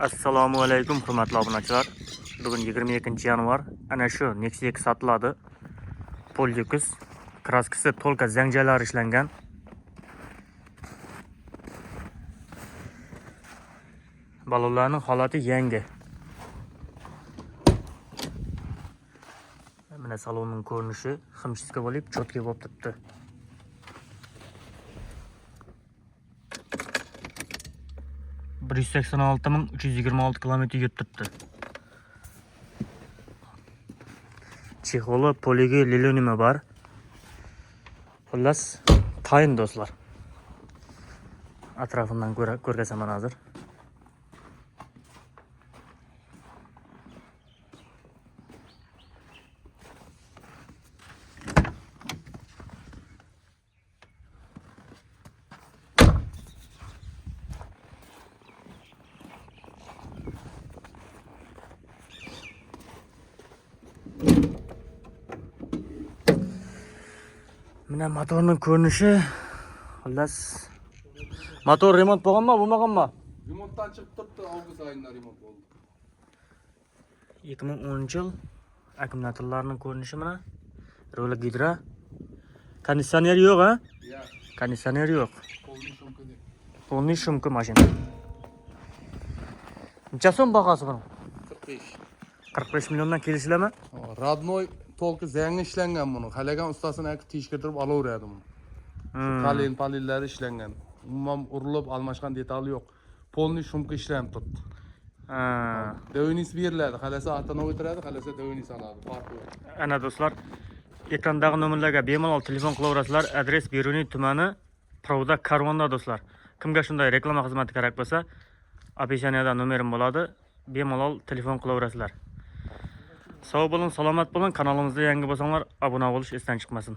Assalomu alaykum hurmatli obunachilar. Bugun 22 yanvar. Ana shu Nexia 2 sotiladi. Polyukus. Kraskasi to'lqa zanjalar ishlangan. Balonlarning holati yangi. Mana salonning ko'rinishi ximchiska bo'lib, cho'tka bo'lib turibdi. Bir 186.326 kilometr yurtibdi. Chexoli poligi lilonimi bor. Xullas, tayin do'stlar. Atrofidan ko'rgazaman hozir. Mana motorning ko'rinishi. Xullas, motor remont bo'lganmi, bo'lmaganmi? Remontdan chiqib turibdi, avgust oyida remont bo'ldi. 2010-yil akkumulyatorlarning ko'rinishi mana. Rolik gidra. Konditsioner yo'q, ha? Ya, Konditsioner yo'q. qo'lning shumkini. Polniy shumka mashina. Necha so'm bahosi buni? 45. 45 milliondan kelishilami? Radnoy to'lqi zangi ishlangan buni. Xalagan ustasini akib teshkirtirib olaveradi buni. Palillari ishlangan. Umuman urilib almashgan detali yo'q. Polniy shumka ishlanib turibdi. Do'ynis beriladi. Xalasa atana o'tiradi, xalasa do'ynis oladi. Farqi yo'q. Ana do'stlar, ekrandagi nomerlarga bemalol telefon qilaverasizlar. Adres Beruniy tumani, Pravda Karvonda do'stlar. Kimga shunday reklama xizmati kerak bo'lsa, opisiyaniyada nomerim bo'ladi. Bemalol telefon qilaverasizlar. Sog' bo'ling, salomat bo'ling. Kanalimizda yangi bo'lsanglar, obuna bo'lish esdan chiqmasin.